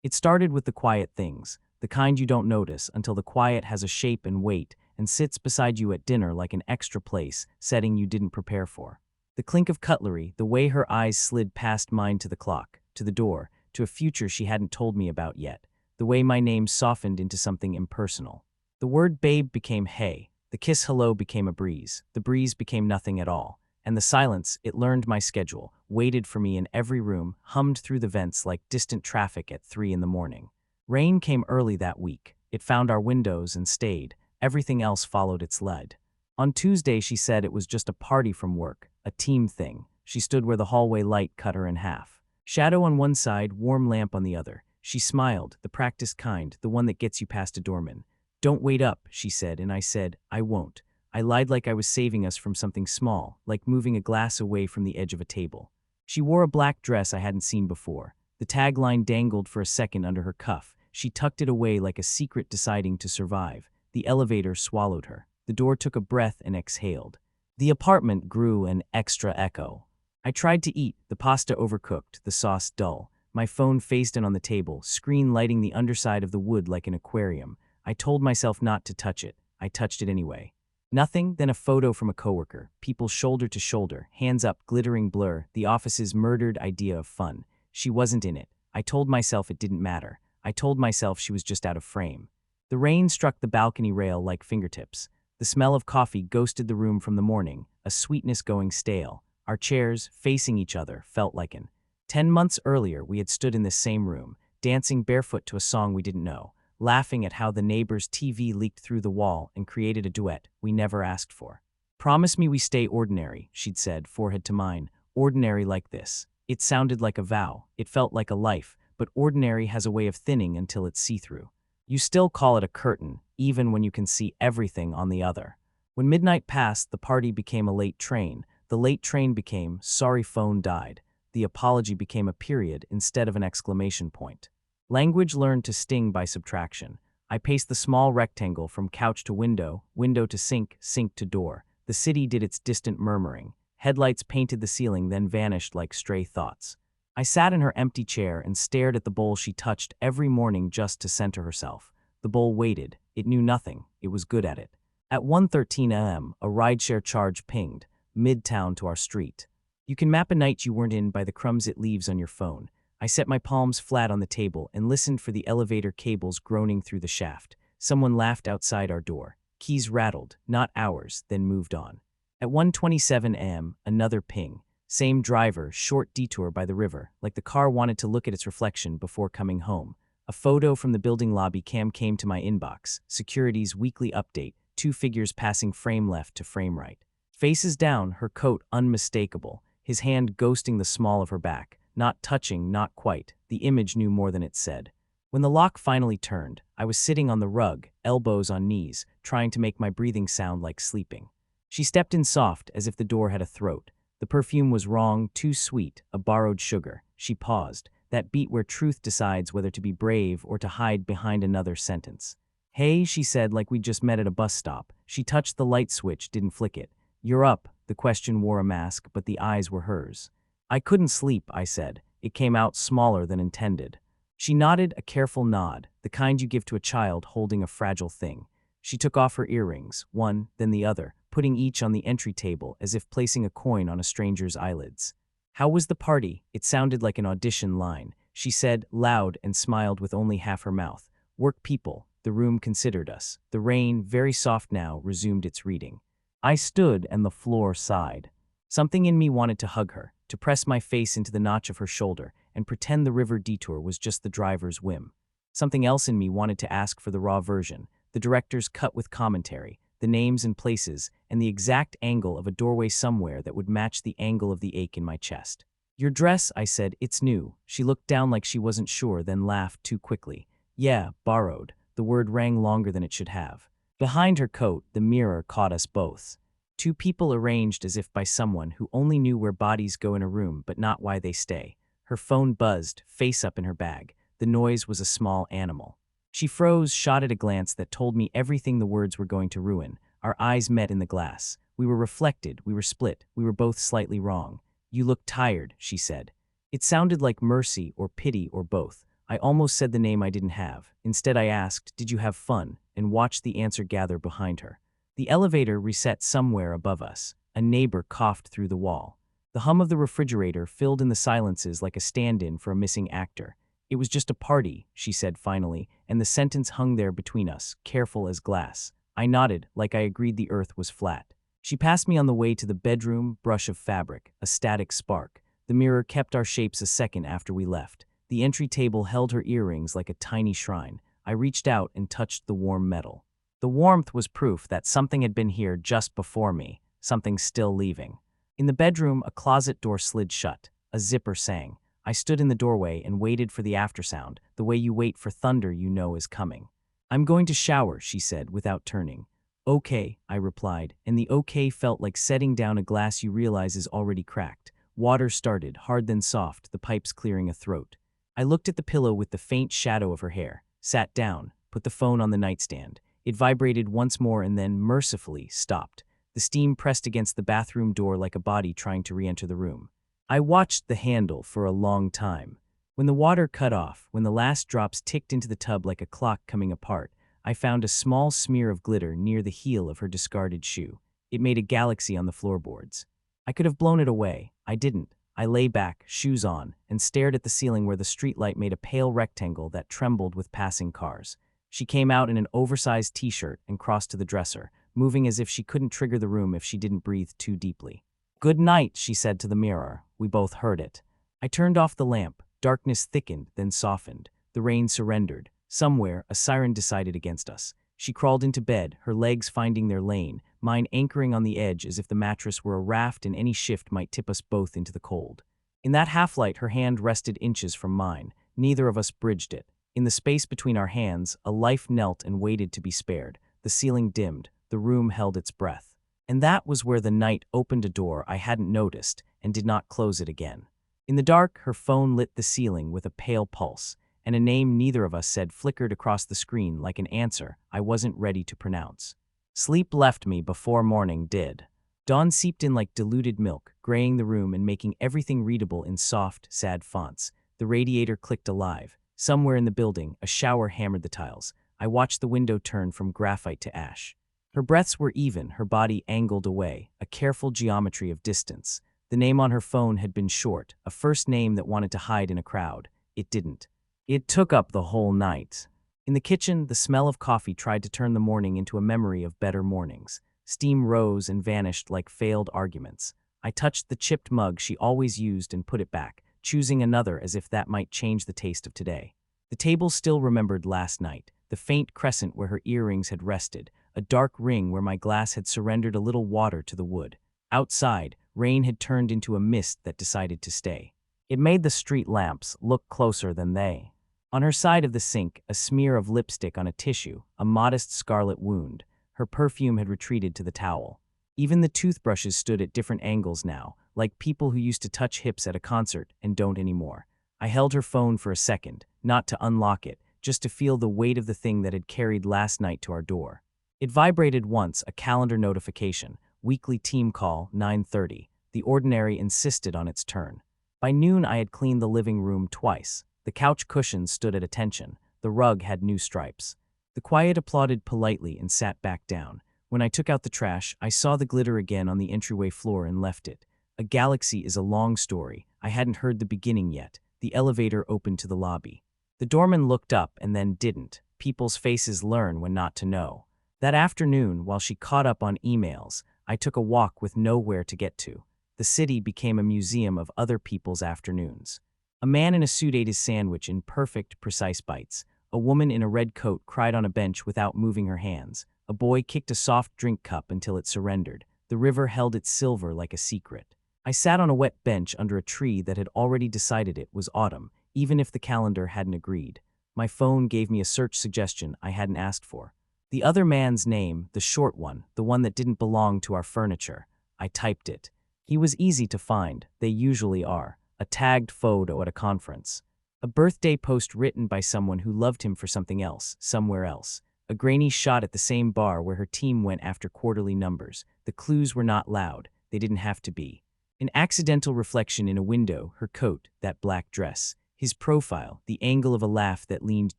It started with the quiet things, the kind you don't notice until the quiet has a shape and weight and sits beside you at dinner like an extra place, setting you didn't prepare for. The clink of cutlery, the way her eyes slid past mine to the clock, to the door, to a future she hadn't told me about yet, the way my name softened into something impersonal. The word babe became hey, the kiss hello became a breeze, the breeze became nothing at all, and the silence, it learned my schedule, waited for me in every room, hummed through the vents like distant traffic at 3 in the morning. Rain came early that week. It found our windows and stayed. Everything else followed its lead. On Tuesday, she said it was just a party from work, a team thing. She stood where the hallway light cut her in half. Shadow on one side, warm lamp on the other. She smiled, the practiced kind, the one that gets you past a doorman. Don't wait up, she said, and I said, I won't. I lied like I was saving us from something small, like moving a glass away from the edge of a table. She wore a black dress I hadn't seen before. The tagline dangled for a second under her cuff. She tucked it away like a secret deciding to survive. The elevator swallowed her. The door took a breath and exhaled. The apartment grew an extra echo. I tried to eat, the pasta overcooked, the sauce dull. My phone faced in on the table, screen lighting the underside of the wood like an aquarium. I told myself not to touch it. I touched it anyway. Nothing, then a photo from a coworker, people shoulder to shoulder, hands up, glittering blur, the office's murdered idea of fun. She wasn't in it. I told myself it didn't matter. I told myself she was just out of frame. The rain struck the balcony rail like fingertips. The smell of coffee ghosted the room from the morning, a sweetness going stale. Our chairs, facing each other, felt like 10 months earlier we had stood in this same room, dancing barefoot to a song we didn't know, laughing at how the neighbor's TV leaked through the wall and created a duet we never asked for. Promise me we stay ordinary, she'd said, forehead to mine, ordinary like this. It sounded like a vow, it felt like a life, but ordinary has a way of thinning until it's see-through. You still call it a curtain, even when you can see everything on the other. When midnight passed, the party became a late train. The late train became, sorry phone died. The apology became a period instead of an exclamation point. Language learned to sting by subtraction. I paced the small rectangle from couch to window, window to sink, sink to door. The city did its distant murmuring. Headlights painted the ceiling, then vanished like stray thoughts. I sat in her empty chair and stared at the bowl she touched every morning just to center herself. The bowl waited. It knew nothing. It was good at it. At 1:13 a.m., a rideshare charge pinged, midtown to our street. You can map a night you weren't in by the crumbs it leaves on your phone. I set my palms flat on the table and listened for the elevator cables groaning through the shaft. Someone laughed outside our door. Keys rattled, not ours, then moved on. At 1:27 a.m., another ping. Same driver, short detour by the river, like the car wanted to look at its reflection before coming home. A photo from the building lobby cam came to my inbox. Security's weekly update, 2 figures passing frame left to frame right. Faces down, her coat unmistakable, his hand ghosting the small of her back. Not touching, not quite. The image knew more than it said. When the lock finally turned, I was sitting on the rug, elbows on knees, trying to make my breathing sound like sleeping. She stepped in soft, as if the door had a throat. The perfume was wrong, too sweet, a borrowed sugar. She paused, that beat where truth decides whether to be brave or to hide behind another sentence. Hey, she said like we'd just met at a bus stop. She touched the light switch, didn't flick it. You're up. The question wore a mask, but the eyes were hers. I couldn't sleep, I said. It came out smaller than intended. She nodded, a careful nod, the kind you give to a child holding a fragile thing. She took off her earrings, one, then the other, putting each on the entry table as if placing a coin on a stranger's eyelids. How was the party? It sounded like an audition line. She said, loud, and smiled with only half her mouth. Work people. The room considered us. The rain, very soft now, resumed its reading. I stood and the floor sighed. Something in me wanted to hug her, to press my face into the notch of her shoulder and pretend the river detour was just the driver's whim. Something else in me wanted to ask for the raw version, the director's cut with commentary, the names and places, and the exact angle of a doorway somewhere that would match the angle of the ache in my chest. Your dress, I said, it's new. She looked down like she wasn't sure, then laughed too quickly. Yeah, borrowed. The word rang longer than it should have. Behind her coat, the mirror caught us both. 2 people arranged as if by someone who only knew where bodies go in a room but not why they stay. Her phone buzzed, face up in her bag. The noise was a small animal. She froze, shot at a glance that told me everything the words were going to ruin. Our eyes met in the glass. We were reflected, we were split, we were both slightly wrong. You look tired, she said. It sounded like mercy or pity or both. I almost said the name I didn't have. Instead, I asked, "Did you have fun?" and watched the answer gather behind her. The elevator reset somewhere above us. A neighbor coughed through the wall. The hum of the refrigerator filled in the silences like a stand-in for a missing actor. "It was just a party," she said finally, and the sentence hung there between us, careful as glass. I nodded, like I agreed the earth was flat. She passed me on the way to the bedroom, brush of fabric, a static spark. The mirror kept our shapes a second after we left. The entry table held her earrings like a tiny shrine. I reached out and touched the warm metal. The warmth was proof that something had been here just before me, something still leaving. In the bedroom, a closet door slid shut. A zipper sang. I stood in the doorway and waited for the aftersound, the way you wait for thunder you know is coming. "I'm going to shower," she said, without turning. "Okay," I replied, and the okay felt like setting down a glass you realize is already cracked. Water started, hard then soft, the pipes clearing a throat. I looked at the pillow with the faint shadow of her hair, sat down, put the phone on the nightstand. It vibrated once more and then, mercifully, stopped. The steam pressed against the bathroom door like a body trying to re-enter the room. I watched the handle for a long time. When the water cut off, when the last drops ticked into the tub like a clock coming apart, I found a small smear of glitter near the heel of her discarded shoe. It made a galaxy on the floorboards. I could have blown it away. I didn't. I lay back, shoes on, and stared at the ceiling where the streetlight made a pale rectangle that trembled with passing cars. She came out in an oversized t-shirt and crossed to the dresser, moving as if she couldn't trigger the room if she didn't breathe too deeply. "Good night," she said to the mirror. We both heard it. I turned off the lamp. Darkness thickened, then softened. The rain surrendered. Somewhere, a siren decided against us. She crawled into bed, her legs finding their lane, mine anchoring on the edge as if the mattress were a raft and any shift might tip us both into the cold. In that half-light, her hand rested inches from mine. Neither of us bridged it. In the space between our hands, a life knelt and waited to be spared. The ceiling dimmed. The room held its breath. And that was where the night opened a door I hadn't noticed and did not close it again. In the dark, her phone lit the ceiling with a pale pulse, and a name neither of us said flickered across the screen like an answer I wasn't ready to pronounce. Sleep left me before morning did. Dawn seeped in like diluted milk, graying the room and making everything readable in soft, sad fonts. The radiator clicked alive. Somewhere in the building, a shower hammered the tiles. I watched the window turn from graphite to ash. Her breaths were even, her body angled away, a careful geometry of distance. The name on her phone had been short, a first name that wanted to hide in a crowd. It didn't. It took up the whole night. In the kitchen, the smell of coffee tried to turn the morning into a memory of better mornings. Steam rose and vanished like failed arguments. I touched the chipped mug she always used and put it back, choosing another as if that might change the taste of today. The table still remembered last night, the faint crescent where her earrings had rested, a dark ring where my glass had surrendered a little water to the wood. Outside, rain had turned into a mist that decided to stay. It made the street lamps look closer than they. On her side of the sink, a smear of lipstick on a tissue, a modest scarlet wound. Her perfume had retreated to the towel. Even the toothbrushes stood at different angles now, like people who used to touch hips at a concert and don't anymore. I held her phone for a second, not to unlock it, just to feel the weight of the thing that had carried last night to our door. It vibrated once, a calendar notification. Weekly team call, 9:30. The ordinary insisted on its turn. By noon, I had cleaned the living room twice. The couch cushions stood at attention. The rug had new stripes. The quiet applauded politely and sat back down. When I took out the trash, I saw the glitter again on the entryway floor and left it. A galaxy is a long story. I hadn't heard the beginning yet. The elevator opened to the lobby. The doorman looked up and then didn't. People's faces learn when not to know. That afternoon, while she caught up on emails, I took a walk with nowhere to get to. The city became a museum of other people's afternoons. A man in a suit ate his sandwich in perfect, precise bites. A woman in a red coat cried on a bench without moving her hands. A boy kicked a soft drink cup until it surrendered. The river held its silver like a secret. I sat on a wet bench under a tree that had already decided it was autumn, even if the calendar hadn't agreed. My phone gave me a search suggestion I hadn't asked for. The other man's name, the short one, the one that didn't belong to our furniture. I typed it. He was easy to find, they usually are. A tagged photo at a conference. A birthday post written by someone who loved him for something else, somewhere else. A grainy shot at the same bar where her team went after quarterly numbers. The clues were not loud. They didn't have to be. An accidental reflection in a window, her coat, that black dress. His profile, the angle of a laugh that leaned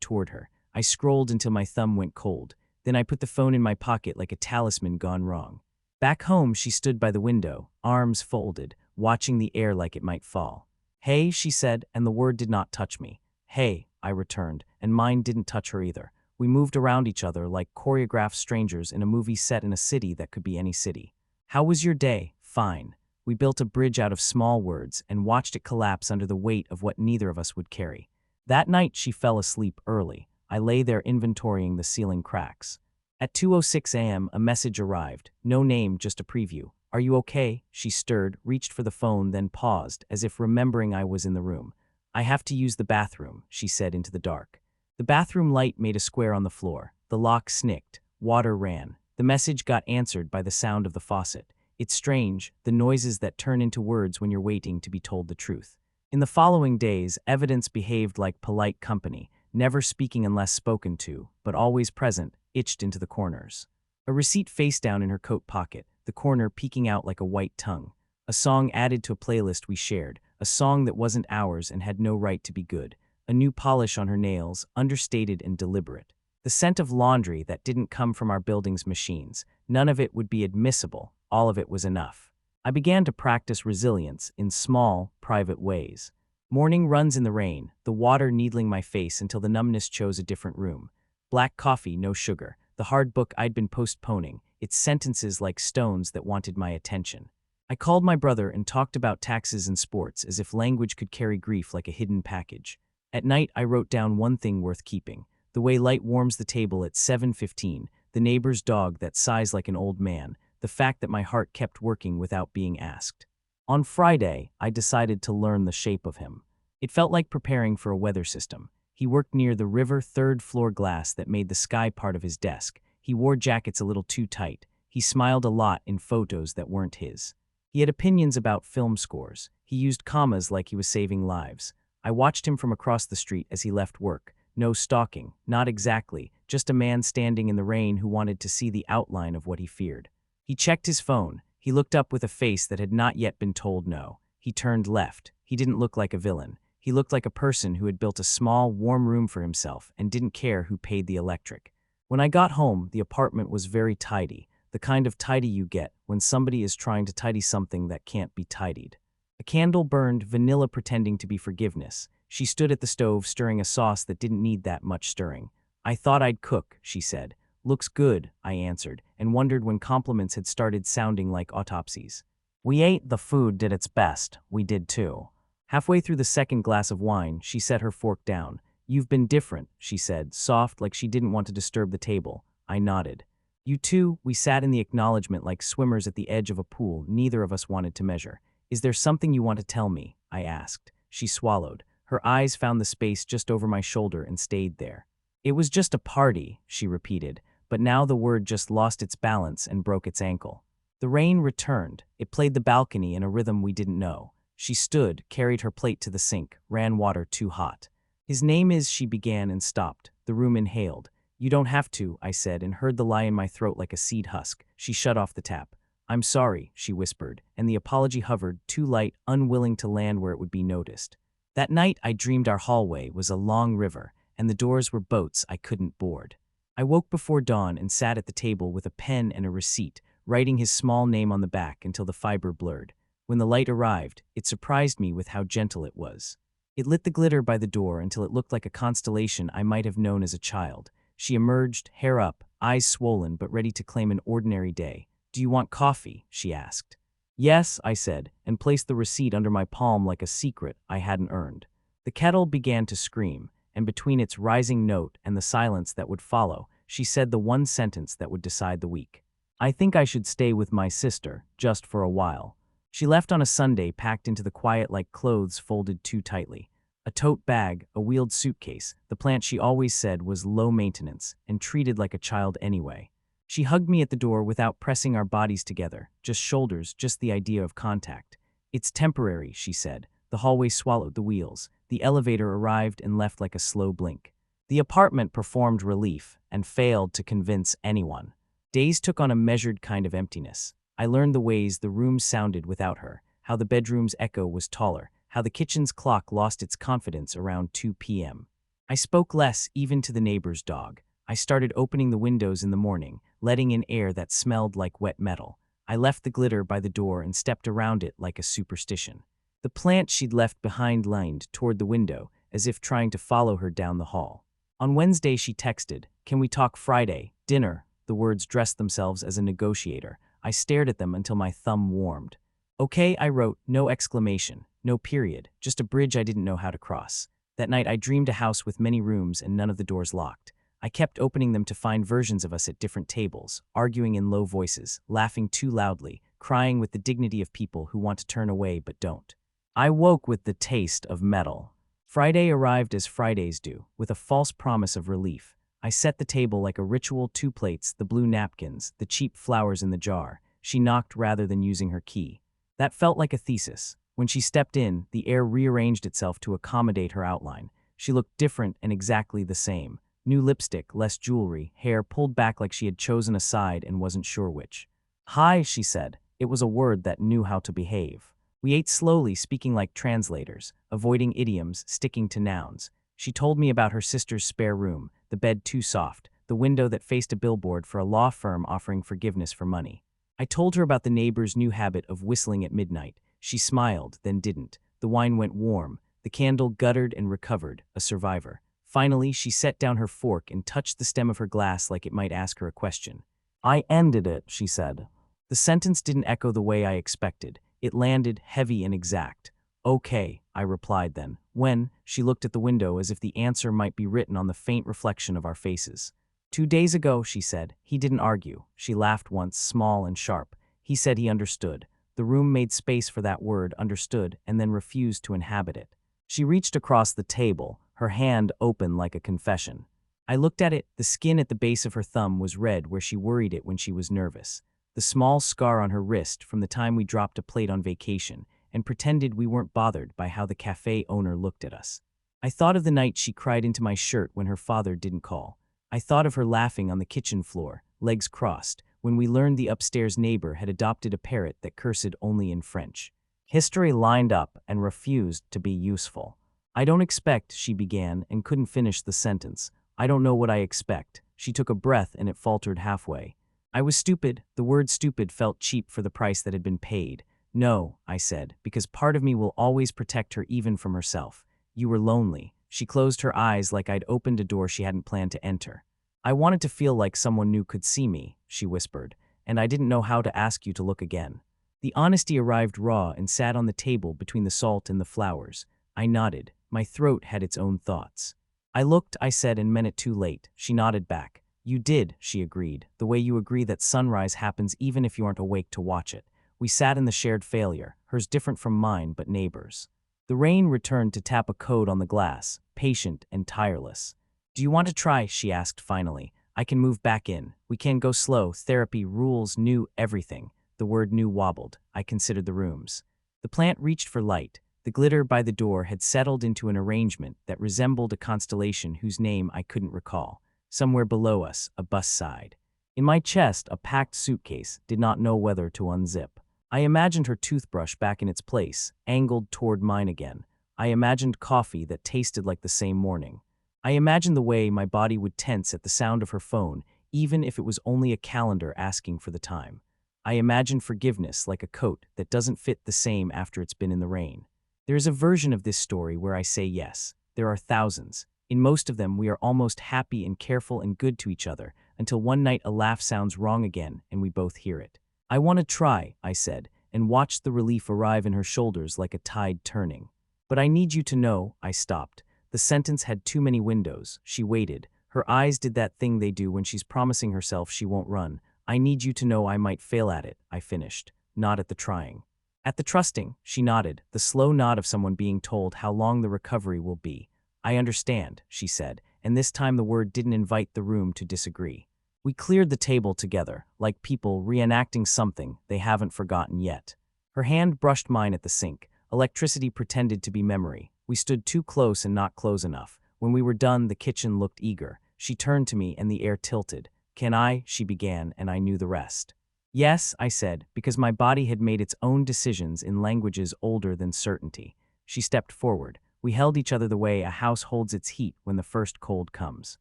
toward her. I scrolled until my thumb went cold. Then I put the phone in my pocket like a talisman gone wrong. Back home, she stood by the window, arms folded, watching the air like it might fall. "Hey," she said, and the word did not touch me. "Hey," I returned, and mine didn't touch her either. We moved around each other like choreographed strangers in a movie set in a city that could be any city. "How was your day?" "Fine." We built a bridge out of small words and watched it collapse under the weight of what neither of us would carry. That night, she fell asleep early. I lay there inventorying the ceiling cracks. At 2:06 a.m., a message arrived. No name, just a preview. "Are you okay?" She stirred, reached for the phone, then paused, as if remembering I was in the room. "I have to use the bathroom," she said into the dark. The bathroom light made a square on the floor. The lock snicked. Water ran. The message got answered by the sound of the faucet. It's strange, the noises that turn into words when you're waiting to be told the truth. In the following days, evidence behaved like polite company, never speaking unless spoken to, but always present, itched into the corners. A receipt face down in her coat pocket, the corner peeking out like a white tongue. A song added to a playlist we shared, a song that wasn't ours and had no right to be good. A new polish on her nails, understated and deliberate. The scent of laundry that didn't come from our building's machines. None of it would be admissible, all of it was enough. I began to practice resilience in small, private ways. Morning runs in the rain, the water needling my face until the numbness chose a different room. Black coffee, no sugar, the hard book I'd been postponing, its sentences like stones that wanted my attention. I called my brother and talked about taxes and sports as if language could carry grief like a hidden package. At night, I wrote down one thing worth keeping. The way light warms the table at 7:15, the neighbor's dog that sighs like an old man, the fact that my heart kept working without being asked. On Friday, I decided to learn the shape of him. It felt like preparing for a weather system. He worked near the river third-floor glass that made the sky part of his desk. He wore jackets a little too tight. He smiled a lot in photos that weren't his. He had opinions about film scores. He used commas like he was saving lives. I watched him from across the street as he left work. No stalking, not exactly, just a man standing in the rain who wanted to see the outline of what he feared. He checked his phone. He looked up with a face that had not yet been told no. He turned left. He didn't look like a villain. He looked like a person who had built a small, warm room for himself and didn't care who paid the electric. When I got home, the apartment was very tidy, the kind of tidy you get when somebody is trying to tidy something that can't be tidied. A candle burned, vanilla pretending to be forgiveness. She stood at the stove stirring a sauce that didn't need that much stirring. "I thought I'd cook," she said. "Looks good," I answered, and wondered when compliments had started sounding like autopsies. "We ate, the food did its best, we did too." Halfway through the second glass of wine, she set her fork down. "You've been different," she said, soft like she didn't want to disturb the table. I nodded. "You too." We sat in the acknowledgement like swimmers at the edge of a pool neither of us wanted to measure. "Is there something you want to tell me?" I asked. She swallowed. Her eyes found the space just over my shoulder and stayed there. "It was just a party," she repeated, but now the word just lost its balance and broke its ankle. The rain returned. It played the balcony in a rhythm we didn't know. She stood, carried her plate to the sink, ran water too hot. "His name is," she began and stopped. The room inhaled. "You don't have to," I said, and heard the lie in my throat like a seed husk. She shut off the tap. "I'm sorry," she whispered, and the apology hovered, too light, unwilling to land where it would be noticed. That night, I dreamed our hallway was a long river, and the doors were boats I couldn't board. I woke before dawn and sat at the table with a pen and a receipt, writing his small name on the back until the fiber blurred. When the light arrived, it surprised me with how gentle it was. It lit the glitter by the door until it looked like a constellation I might have known as a child. She emerged, hair up, eyes swollen but ready to claim an ordinary day. "Do you want coffee?" she asked. "Yes," I said, and placed the receipt under my palm like a secret I hadn't earned. The kettle began to scream, and between its rising note and the silence that would follow, she said the one sentence that would decide the week. "I think I should stay with my sister, just for a while." She left on a Sunday packed into the quiet like clothes folded too tightly. A tote bag, a wheeled suitcase, the plant she always said was low maintenance and treated like a child anyway. She hugged me at the door without pressing our bodies together, just shoulders, just the idea of contact. "It's temporary," she said. The hallway swallowed the wheels. The elevator arrived and left like a slow blink. The apartment performed relief and failed to convince anyone. Days took on a measured kind of emptiness. I learned the ways the rooms sounded without her, how the bedroom's echo was taller, how the kitchen's clock lost its confidence around 2 p.m. I spoke less, even to the neighbor's dog. I started opening the windows in the morning, letting in air that smelled like wet metal. I left the glitter by the door and stepped around it like a superstition. The plant she'd left behind leaned toward the window, as if trying to follow her down the hall. On Wednesday, she texted, "Can we talk Friday? Dinner." The words dressed themselves as a negotiator. I stared at them until my thumb warmed. "Okay," I wrote, no exclamation, no period, just a bridge I didn't know how to cross. That night I dreamed a house with many rooms and none of the doors locked. I kept opening them to find versions of us at different tables, arguing in low voices, laughing too loudly, crying with the dignity of people who want to turn away but don't. I woke with the taste of metal. Friday arrived as Fridays do, with a false promise of relief. I set the table like a ritual: 2 plates, the blue napkins, the cheap flowers in the jar. She knocked rather than using her key. That felt like a thesis. When she stepped in, the air rearranged itself to accommodate her outline. She looked different and exactly the same. New lipstick, less jewelry, hair pulled back like she had chosen a side and wasn't sure which. "Hi," she said. It was a word that knew how to behave. We ate slowly, speaking like translators, avoiding idioms, sticking to nouns. She told me about her sister's spare room, the bed too soft, the window that faced a billboard for a law firm offering forgiveness for money. I told her about the neighbor's new habit of whistling at midnight. She smiled, then didn't. The wine went warm. The candle guttered and recovered, a survivor. Finally, she set down her fork and touched the stem of her glass like it might ask her a question. "I ended it," she said. The sentence didn't echo the way I expected. It landed heavy and exact. "Okay," I replied then. When, she looked at the window as if the answer might be written on the faint reflection of our faces. "2 days ago," she said. He didn't argue. She laughed once, small and sharp. He said he understood. The room made space for that word, understood, and then refused to inhabit it. She reached across the table, her hand open like a confession. I looked at it. The skin at the base of her thumb was red where she worried it when she was nervous. The small scar on her wrist from the time we dropped a plate on vacation and pretended we weren't bothered by how the cafe owner looked at us. I thought of the night she cried into my shirt when her father didn't call. I thought of her laughing on the kitchen floor, legs crossed, when we learned the upstairs neighbor had adopted a parrot that cursed only in French. History lined up and refused to be useful. "I don't expect," she began and couldn't finish the sentence. "I don't know what I expect." She took a breath and it faltered halfway. I was stupid. The word stupid felt cheap for the price that had been paid. "No," I said, "because part of me will always protect her even from herself. You were lonely." She closed her eyes like I'd opened a door she hadn't planned to enter. "I wanted to feel like someone new could see me," she whispered, "and I didn't know how to ask you to look again." The honesty arrived raw and sat on the table between the salt and the flowers. I nodded. My throat had its own thoughts. "I looked," I said, "and meant it too late." She nodded back. "You did," she agreed, "the way you agree that sunrise happens even if you aren't awake to watch it." We sat in the shared failure, hers different from mine but neighbors. The rain returned to tap a coat on the glass, patient and tireless. "Do you want to try?" she asked finally. "I can move back in. We can go slow. Therapy, rules, new, everything." The word new wobbled. I considered the rooms. The plant reached for light. The glitter by the door had settled into an arrangement that resembled a constellation whose name I couldn't recall. Somewhere below us, a bus sighed. In my chest, a packed suitcase, did not know whether to unzip. I imagined her toothbrush back in its place, angled toward mine again. I imagined coffee that tasted like the same morning. I imagined the way my body would tense at the sound of her phone, even if it was only a calendar asking for the time. I imagined forgiveness like a coat that doesn't fit the same after it's been in the rain. There is a version of this story where I say yes. There are thousands. In most of them, we are almost happy and careful and good to each other, until one night a laugh sounds wrong again and we both hear it. "I want to try," I said, and watched the relief arrive in her shoulders like a tide turning. "But I need you to know," I stopped. The sentence had too many windows. She waited. Her eyes did that thing they do when she's promising herself she won't run. "I need you to know I might fail at it," I finished. "Not at the trying." "At the trusting," she nodded, the slow nod of someone being told how long the recovery will be. "I understand," she said, and this time the word didn't invite the room to disagree. We cleared the table together, like people reenacting something they haven't forgotten yet. Her hand brushed mine at the sink. Electricity pretended to be memory. We stood too close and not close enough. When we were done, the kitchen looked eager. She turned to me and the air tilted. "Can I?" she began, and I knew the rest. "Yes," I said, because my body had made its own decisions in languages older than certainty. She stepped forward. We held each other the way a house holds its heat when the first cold comes.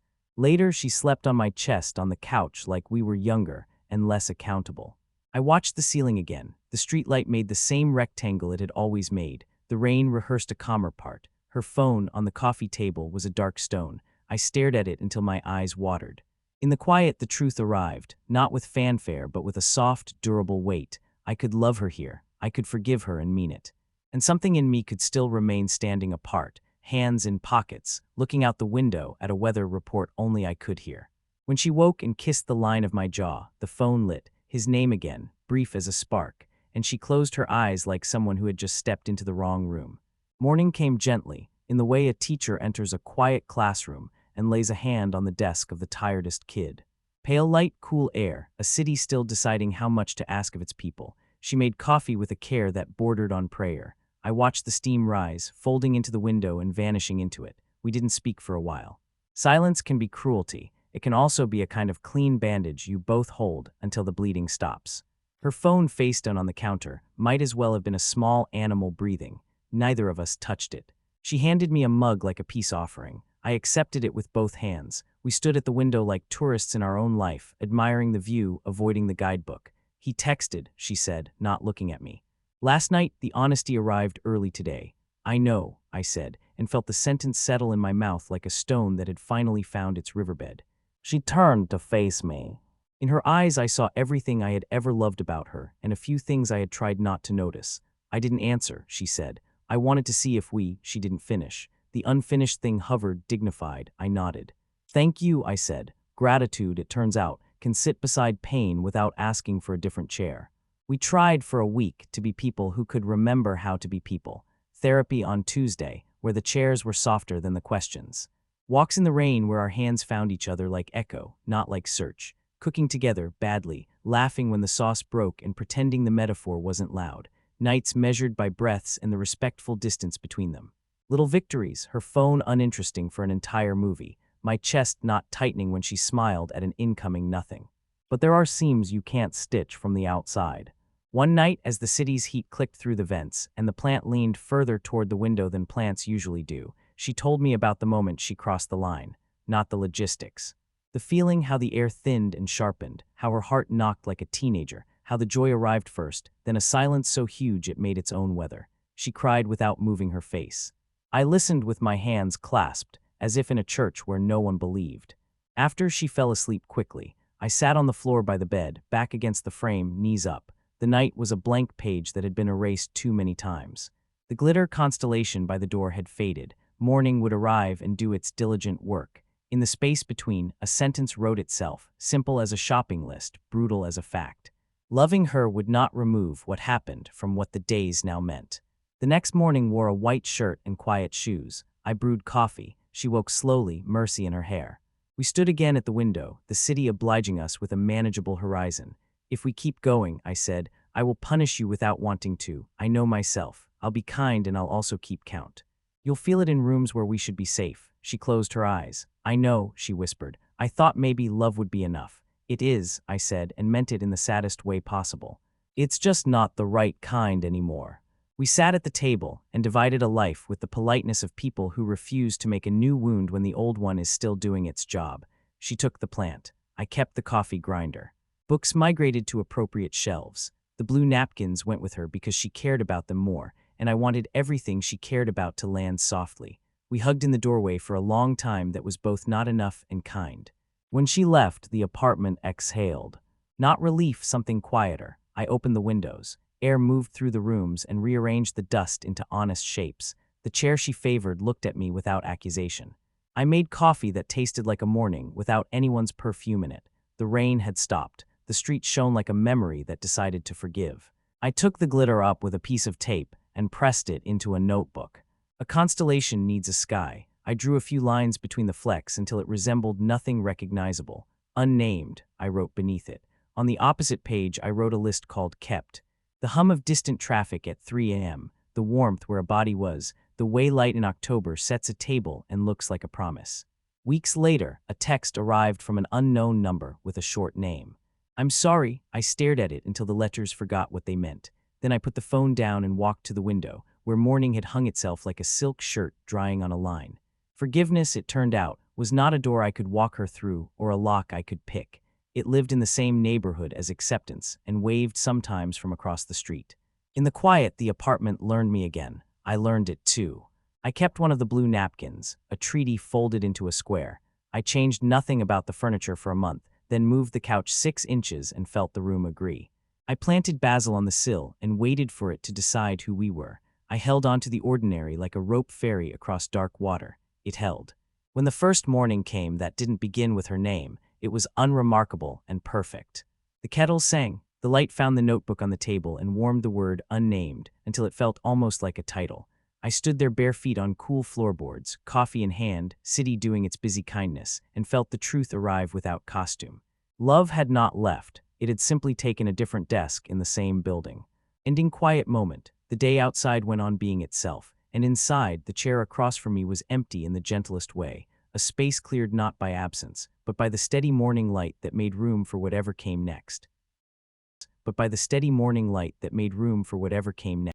Later, she slept on my chest on the couch like we were younger and less accountable. I watched the ceiling again. The streetlight made the same rectangle it had always made. The rain rehearsed a calmer part. Her phone on the coffee table was a dark stone. I stared at it until my eyes watered. In the quiet, the truth arrived, not with fanfare, but with a soft, durable weight. I could love her here. I could forgive her and mean it. And something in me could still remain standing apart, hands in pockets, looking out the window at a weather report only I could hear. When she woke and kissed the line of my jaw, the phone lit, his name again, brief as a spark, and she closed her eyes like someone who had just stepped into the wrong room. Morning came gently, in the way a teacher enters a quiet classroom and lays a hand on the desk of the tiredest kid. Pale light, cool air, a city still deciding how much to ask of its people. She made coffee with a care that bordered on prayer. I watched the steam rise, folding into the window and vanishing into it. We didn't speak for a while. Silence can be cruelty. It can also be a kind of clean bandage you both hold until the bleeding stops. Her phone face down on the counter might as well have been a small animal breathing. Neither of us touched it. She handed me a mug like a peace offering. I accepted it with both hands. We stood at the window like tourists in our own life, admiring the view, avoiding the guidebook. He texted, she said, not looking at me. Last night, the honesty arrived early today. I know, I said, and felt the sentence settle in my mouth like a stone that had finally found its riverbed. She turned to face me. In her eyes, I saw everything I had ever loved about her, and a few things I had tried not to notice. I didn't answer, she said. I wanted to see if she didn't finish. The unfinished thing hovered, dignified. I nodded. Thank you, I said. Gratitude, it turns out, can sit beside pain without asking for a different chair. We tried for a week to be people who could remember how to be people. Therapy on Tuesday, where the chairs were softer than the questions. Walks in the rain where our hands found each other like echo, not like search. Cooking together, badly, laughing when the sauce broke and pretending the metaphor wasn't loud. Nights measured by breaths and the respectful distance between them. Little victories, her phone uninteresting for an entire movie. My chest not tightening when she smiled at an incoming nothing. But there are seams you can't stitch from the outside. One night, as the city's heat clicked through the vents and the plant leaned further toward the window than plants usually do, she told me about the moment she crossed the line, not the logistics. The feeling, how the air thinned and sharpened, how her heart knocked like a teenager, how the joy arrived first, then a silence so huge it made its own weather. She cried without moving her face. I listened with my hands clasped, as if in a church where no one believed. After she fell asleep quickly, I sat on the floor by the bed, back against the frame, knees up. The night was a blank page that had been erased too many times. The glitter constellation by the door had faded. Morning would arrive and do its diligent work. In the space between, a sentence wrote itself, simple as a shopping list, brutal as a fact. Loving her would not remove what happened from what the days now meant. The next morning wore a white shirt and quiet shoes. I brewed coffee. She woke slowly, mercy in her hair. We stood again at the window, the city obliging us with a manageable horizon. If we keep going, I said, I will punish you without wanting to. I know myself. I'll be kind and I'll also keep count. You'll feel it in rooms where we should be safe. She closed her eyes. I know, she whispered. I thought maybe love would be enough. It is, I said, and meant it in the saddest way possible. It's just not the right kind anymore. We sat at the table and divided a life with the politeness of people who refuse to make a new wound when the old one is still doing its job. She took the plant. I kept the coffee grinder. Books migrated to appropriate shelves. The blue napkins went with her because she cared about them more, and I wanted everything she cared about to land softly. We hugged in the doorway for a long time that was both not enough and kind. When she left, the apartment exhaled. Not relief, something quieter. I opened the windows. Air moved through the rooms and rearranged the dust into honest shapes. The chair she favored looked at me without accusation. I made coffee that tasted like a morning without anyone's perfume in it. The rain had stopped. The street shone like a memory that decided to forgive. I took the glitter up with a piece of tape and pressed it into a notebook. A constellation needs a sky. I drew a few lines between the flecks until it resembled nothing recognizable. Unnamed, I wrote beneath it. On the opposite page, I wrote a list called Kept. The hum of distant traffic at 3 a.m., the warmth where a body was, the way light in October sets a table and looks like a promise. Weeks later, a text arrived from an unknown number with a short name. I'm sorry, I stared at it until the letters forgot what they meant. Then I put the phone down and walked to the window, where morning had hung itself like a silk shirt drying on a line. Forgiveness, it turned out, was not a door I could walk her through or a lock I could pick. It lived in the same neighborhood as acceptance and waved sometimes from across the street. In the quiet, the apartment learned me again. I learned it too. I kept one of the blue napkins, a treaty folded into a square. I changed nothing about the furniture for a month, then moved the couch 6 inches and felt the room agree. I planted basil on the sill and waited for it to decide who we were. I held on to the ordinary like a rope ferry across dark water. It held. When the first morning came that didn't begin with her name, it was unremarkable and perfect. The kettle sang. The light found the notebook on the table and warmed the word unnamed until it felt almost like a title. I stood there bare feet on cool floorboards, coffee in hand, city doing its busy kindness, and felt the truth arrive without costume. Love had not left. It had simply taken a different desk in the same building. Ending quiet moment. The day outside went on being itself, and inside, the chair across from me was empty in the gentlest way, a space cleared not by absence, but by the steady morning light that made room for whatever came next.